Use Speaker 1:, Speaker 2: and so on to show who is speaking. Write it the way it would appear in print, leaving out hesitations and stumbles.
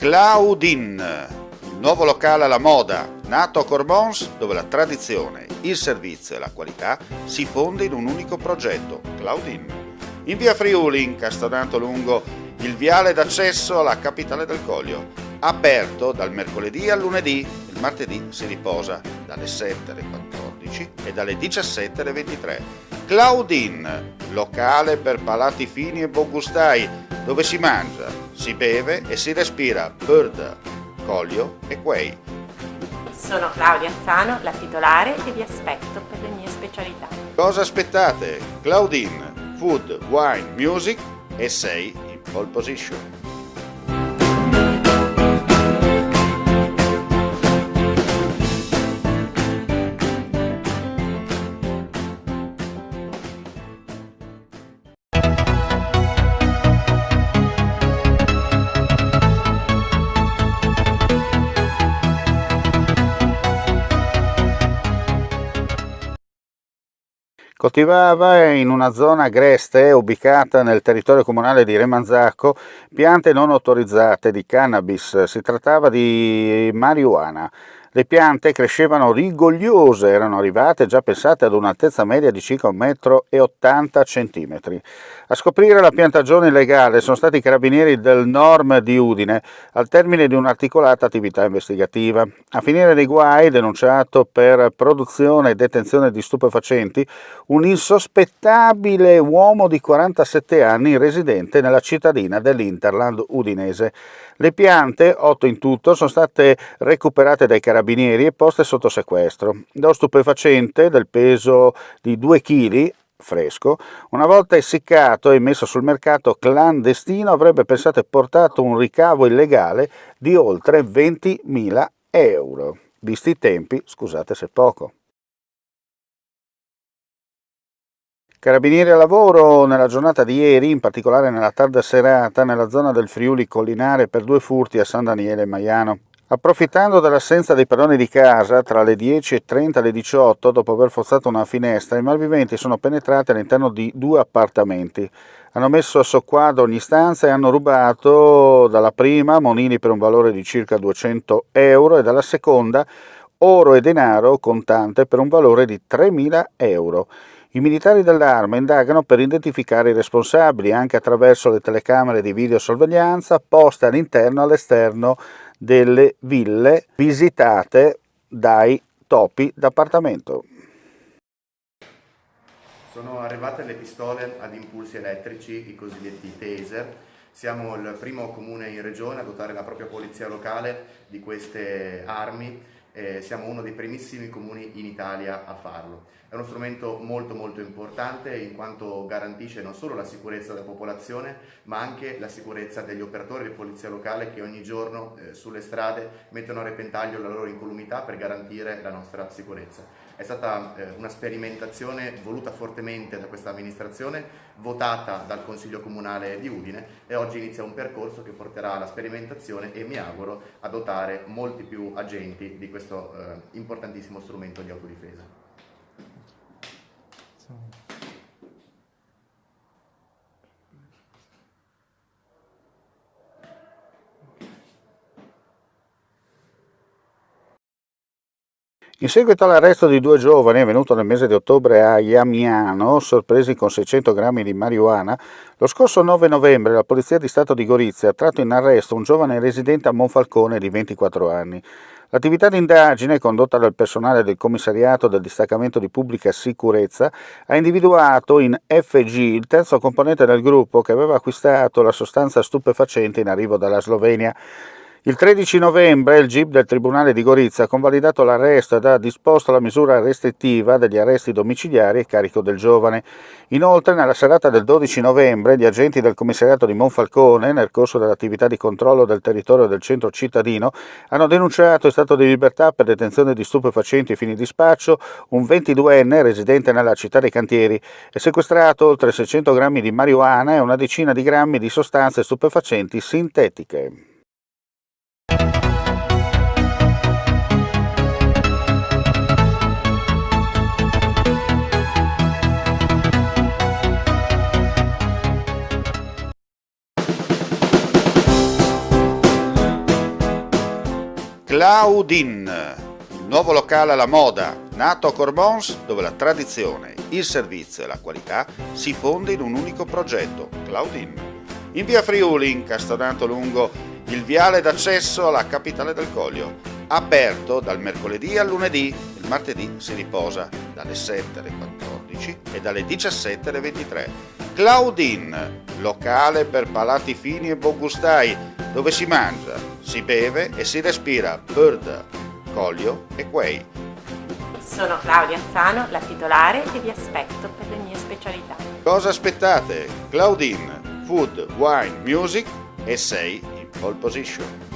Speaker 1: Claudine, il nuovo locale alla moda, nato a Cormons, dove la tradizione, il servizio e la qualità si fonde in un unico progetto, Claudine. In via Friuli, incastonato lungo il viale d'accesso alla capitale del Coglio, aperto dal mercoledì al lunedì, il martedì si riposa dalle 7 alle 14 e dalle 17 alle 23. Claudine, locale per palati fini e buongustai, dove si mangia, si beve e si respira Bird, Coglio e Quay.
Speaker 2: Sono Claudia Azzano, la titolare, e vi aspetto per le mie specialità.
Speaker 1: Cosa aspettate? Claudine, food, wine, music e sei in pole position. Coltivava in una zona agreste ubicata nel territorio comunale di Remanzacco piante non autorizzate di cannabis. Si trattava di marijuana. Le piante crescevano rigogliose, erano arrivate già pensate ad un'altezza media di circa 1,80 m. A scoprire la piantagione illegale sono stati i carabinieri del Norm di Udine al termine di un'articolata attività investigativa. A finire nei guai, denunciato per produzione e detenzione di stupefacenti, un insospettabile uomo di 47 anni residente nella cittadina dell'Interland udinese. Le piante, 8 in tutto, sono state recuperate dai carabinieri e poste sotto sequestro. Lo stupefacente, del peso di 2 kg, fresco, una volta essiccato e messo sul mercato clandestino, avrebbe pensato portato un ricavo illegale di oltre 20.000 euro. Visti i tempi, scusate se poco. Carabinieri a lavoro nella giornata di ieri, in particolare nella tarda serata, nella zona del Friuli Collinare per 2 furti a San Daniele e Maiano. Approfittando dell'assenza dei padroni di casa, tra le 10:30 e le 18, dopo aver forzato una finestra, i malviventi sono penetrati all'interno di 2 appartamenti. Hanno messo a soqquadro ogni stanza e hanno rubato dalla prima monili per un valore di circa 200 euro e dalla seconda oro e denaro contante per un valore di 3.000 euro. I militari dell'Arma indagano per identificare i responsabili anche attraverso le telecamere di videosorveglianza poste all'interno e all'esterno delle ville visitate dai topi d'appartamento.
Speaker 3: Sono arrivate le pistole ad impulsi elettrici, i cosiddetti taser. Siamo il primo comune in regione a dotare la propria polizia locale di queste armi. Siamo uno dei primissimi comuni in Italia a farlo. È uno strumento molto importante in quanto garantisce non solo la sicurezza della popolazione ma anche la sicurezza degli operatori di polizia locale che ogni giorno sulle strade mettono a repentaglio la loro incolumità per garantire la nostra sicurezza. È stata una sperimentazione voluta fortemente da questa amministrazione, votata dal Consiglio Comunale di Udine e oggi inizia un percorso che porterà alla sperimentazione e mi auguro a dotare molti più agenti di questo importantissimo strumento di autodifesa.
Speaker 1: In seguito all'arresto di 2 giovani avvenuto nel mese di ottobre a Iamiano, sorpresi con 600 grammi di marijuana, lo scorso 9 novembre la Polizia di Stato di Gorizia ha tratto in arresto un giovane residente a Monfalcone di 24 anni. L'attività di indagine, condotta dal personale del commissariato del distaccamento di pubblica sicurezza, ha individuato in FG il terzo componente del gruppo che aveva acquistato la sostanza stupefacente in arrivo dalla Slovenia. Il 13 novembre il GIP del Tribunale di Gorizia ha convalidato l'arresto ed ha disposto la misura restrittiva degli arresti domiciliari a carico del giovane. Inoltre, nella serata del 12 novembre, gli agenti del commissariato di Monfalcone, nel corso dell'attività di controllo del territorio del centro cittadino, hanno denunciato in stato di libertà per detenzione di stupefacenti ai fini di spaccio un 22enne residente nella città dei Cantieri e sequestrato oltre 600 grammi di marijuana e una decina di grammi di sostanze stupefacenti sintetiche. Claudine, il nuovo locale alla moda, nato a Cormons, dove la tradizione, il servizio e la qualità si fonde in un unico progetto, Claudine. In via Friuli, incastonato lungo il viale d'accesso alla capitale del Coglio, aperto dal mercoledì al lunedì, il martedì si riposa dalle 7 alle 14 e dalle 17 alle 23. Claudine, locale per palati fini e buongustai, dove si mangia, si beve e si respira Bird, Coglio e Quay.
Speaker 2: Sono Claudia Anzano, la titolare e vi aspetto per le mie specialità.
Speaker 1: Cosa aspettate? Claudine, Food, Wine, Music e sei in pole position.